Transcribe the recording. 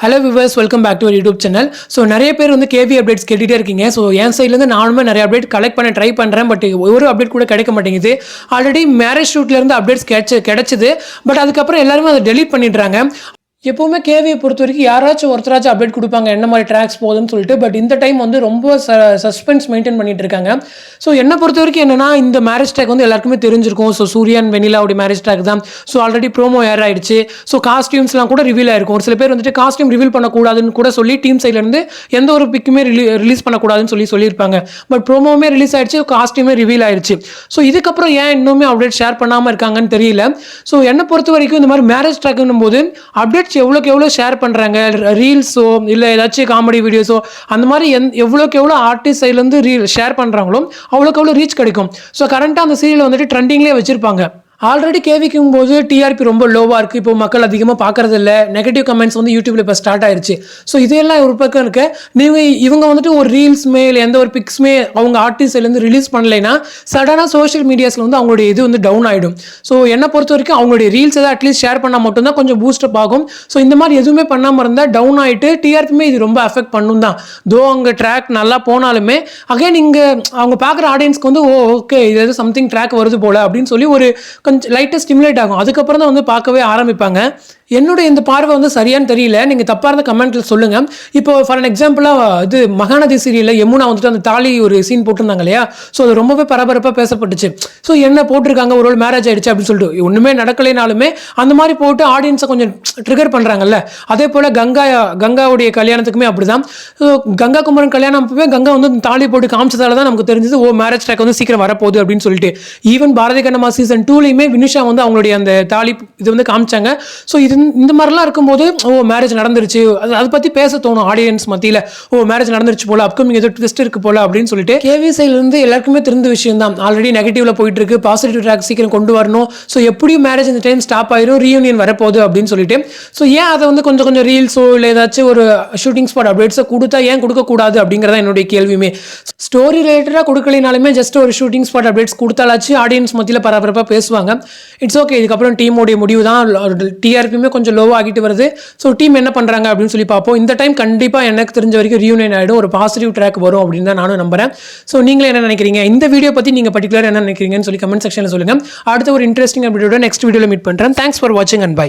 Hello viewers, welcome back to our YouTube channel. So நிறைய பேர் வந்து KV updates கேட்டுட்டே இருக்கீங்க. ஸோ என் சைட்லேருந்து நானுமே நிறைய அப்டேட் கலெக்ட் பண்ண ட்ரை பண்ணுறேன். பட் ஒரு அப்டேட் கூட கிடைக்க மாட்டேங்குது. ஆல்ரெடி மேரேஜ் ஷூட்லேருந்து அப்டேட்ஸ் கிடைச்சிது. பட் அதுக்கப்புறம் எல்லாருமே அதை டெலீட் பண்ணிடுறாங்க. எப்போவுமே கேவியை பொறுத்த வரைக்கும் யாராச்சும் ஒருத்தராச்சும் அப்டேட் கொடுப்பாங்க என்ன மாதிரி ட்ராக்ஸ் போகுதுன்னு சொல்லிட்டு. பட் இந்த டைம் வந்து ரொம்ப சஸ்பென்ஸ் மெயின்டைன் பண்ணிட்டு இருக்காங்க. ஸோ என்னை பொறுத்த வரைக்கும் என்னன்னா, இந்த மேரேஜ் ட்ராக் வந்து எல்லாருக்குமே தெரிஞ்சிருக்கும். ஸோ சூரியன் வெனிலாவுடைய மேரேஜ் ட்ராக் தான். ஸோ ஆல்ரெடி ப்ரோமோ ஏர் ஆயிடுச்சு. ஸோ காஸ்டியூம்ஸ்லாம் கூட ரிவீல் ஆயிருக்கும். ஒரு சில பேர் வந்துட்டு காஸ்டியூம் ரிவீல் பண்ணக்கூடாதுன்னு கூட சொல்லி டீம் சைட்லேருந்து எந்த ஒரு பிக்குமே ரிலீஸ் பண்ணக்கூடாதுன்னு சொல்லியிருப்பாங்க. பட் ப்ரோமோவுமே ரிலீஸ் ஆயிடுச்சு, காஸ்டியூமே ரிவீல் ஆயிடுச்சு. ஸோ இதுக்கப்புறம் ஏன் இன்னுமே அப்டேட் ஷேர் பண்ணாமல் இருக்காங்கன்னு தெரியல. ஸோ என்னை பொறுத்த வரைக்கும் இந்த மாதிரி மேரேஜ் ட்ராக்னும் போது அப்டேட்ஸ் எவ்வளோக்கு எவ்வளோ ஷேர் பண்ணுறாங்க, ரீல்ஸோ இல்லை ஏதாச்சும் காமெடி வீடியோஸோ அந்த மாதிரி எவ்வளோக்கு எவ்வளோ ஆர்டிஸ்ட் சைட்லேருந்து ஷேர் பண்ணுறாங்களோ அவ்வளோக்கு எவ்வளோ ரீச் கிடைக்கும். ஸோ கரண்ட்டாக அந்த சீரியல் வந்துட்டு ட்ரெண்டிங்லேயே வச்சுருப்பாங்க. ஆல்ரெடி கேவிக்கும் போது டிஆர்பி ரொம்ப லோவாக இருக்குது. இப்போ மக்கள் அதிகமாக பார்க்குறது இல்லை. நெகட்டிவ் கமெண்ட்ஸ் வந்து யூடியூப்ல இப்போ ஸ்டார்ட் ஆயிடுச்சு. ஸோ இதெல்லாம் ஒரு பக்கம் இருக்க இவங்க வந்துட்டு ஒரு ரீல்ஸ்மே இல்லை எந்த ஒரு பிக்ஸ்மே அவங்க ஆர்டிஸ்ட்லேருந்து ரிலீஸ் பண்ணலைன்னா சடனாக சோஷியல் மீடியாஸில் வந்து அவங்களுடைய இது வந்து டவுன் ஆகிடும். ஸோ என்னை பொறுத்த வரைக்கும் அவங்களுடைய ரீல்ஸ் ஏதாவது அட்லீஸ்ட் ஷேர் பண்ணால் மட்டும்தான் கொஞ்சம் பூஸ்டப் ஆகும். ஸோ இந்த மாதிரி எதுவுமே பண்ணாமல் இருந்தால் டவுன் ஆகிட்டு டிஆர்பியுமே இது ரொம்ப அஃபெக்ட் பண்ணும் தான். தோ அவங்க ட்ராக் நல்லா போனாலுமே அகைன் இங்கே அவங்க பார்க்குற ஆடியன்ஸ்க்கு வந்து ஓகே இது எது சம்திங் ட்ராக் வருது போல் அப்படின்னு சொல்லி ஒரு கொஞ்சம் லைட்டாக ஸ்டிமுலேட் ஆகும். அதுக்கப்புறம் தான் வந்து பார்க்கவே ஆரம்பிப்பாங்க. என்னுடைய இந்த பார்வை வந்து சரியானு தெரியல. நீங்கள் தப்பாக இருந்த கமெண்ட்டில் சொல்லுங்கள். இப்போ ஃபார் அன் எக்ஸாம்பிளாக இது மகாநதி சீரியலில் யமுனா வந்துட்டு அந்த தாலி ஒரு சீன் போட்டிருந்தாங்க இல்லையா. ஸோ அது ரொம்பவே பரபரப்பாக பேசப்பட்டுச்சு. ஸோ என்ன போட்டிருக்காங்க, ஒரு மேரேஜ் ஆகிடுச்சு அப்படின்னு சொல்லிட்டு ஒன்றுமே நடக்கலைனாலுமே அந்த மாதிரி போட்டு ஆடியன்ஸை கொஞ்சம் ட்ரிகர் பண்ணுறாங்கல்ல. அதே போல் கங்காவுடைய கல்யாணத்துக்குமே அப்படி தான். ஸோ கங்கா குமரன் கல்யாணம் அப்பவே கங்கா வந்து தாலி போட்டு காமிச்சதால தான் நமக்கு தெரிஞ்சது மேரேஜ் ட்ராக் வந்து சீக்கிரம் வரப்போகுது அப்படின்னு சொல்லிட்டு. ஈவன் பாரதி கண்ணம்மா சீசன் 2லையுமே வினுஷா வந்து அவங்களுடைய அந்த தாலி இது வந்து காமிச்சாங்க. ஸோ இந்த மாதிரிலாம் இருக்கும்போது மேரேஜ் நடந்துருச்சு அதை பற்றி பேச தோணும் ஆடியன்ஸ் மத்தியில். மேரேஜ் நடந்துருச்சு போல, அப்கமிங் ஏதோ ட்விஸ்ட் இருக்கு போல அப்படின்னு சொல்லிட்டு. கேவி சைட்லேருந்து எல்லாருக்குமே தெரிந்த விஷயம் தான். ஆல்ரெடி நெகட்டிவ்ல போயிட்டு இருக்கு, பாசிட்டிவ் ட்ராக் சீக்கிரம் கொண்டு வரணும். ஸோ எப்படியும் மேரேஜ் இந்த டைம் ஸ்டாப் ஆயிரும், ரீயூனியன் வரப்போகுது அப்படின்னு சொல்லிட்டு. ஸோ ஏன் அதை வந்து கொஞ்சம் ரீல்ஸோ இல்லை ஏதாச்சும் ஒரு ஷூட்டிங் ஸ்பாட் அப்டேட்ஸோ கொடுத்தா ஏன் கொடுக்கக்கூடாது அப்படிங்கிறதா என்னுடைய கேள்வியுமே. ஸ்டோரி ரிலேட்டடாக கொடுக்கலினாலுமே ஜஸ்ட் ஒரு ஷூட்டிங் ஸ்பாட் அப்டேட்ஸ் கொடுத்தாலாச்சு ஆடியன்ஸ் மத்தியில் பரபரப்பாக பேசுவாங்க. It's okay. இதுக்கப்புறம் டீமோடைய முடிவு தான். டிஆர்பியுமே கொஞ்சம் லோவாக ஆகிட்டு வருது. ஸோ டீம் என்ன பண்ணுறாங்க அப்படின்னு சொல்லி பார்ப்போம். இந்த டைம் கண்டிப்பாக எனக்கு தெரிஞ்ச வரைக்கும் ரீயூனியன் ஆகிடும், ஒரு பாசிட்டிவ் ட்ராக் வரும் அப்படின்னு தான் நானும் நம்புறேன். ஸோ நீங்களே என்ன நினைக்கிறீங்க, இந்த வீடியோ பற்றி நீங்கள் பர்டிகுலர் என்ன நினைக்கிறீங்கன்னு சொல்லி கமெண்ட் செக்ஷனில் சொல்லுங்கள். அடுத்த ஒரு இன்ட்ரெஸ்டிங் அப்டேட்டோட நெக்ஸ்ட் வீடியோவில் மீட் பண்ணுறேன். தேங்க்ஸ் ஃபார் வாட்சிங் அண்ட் பை.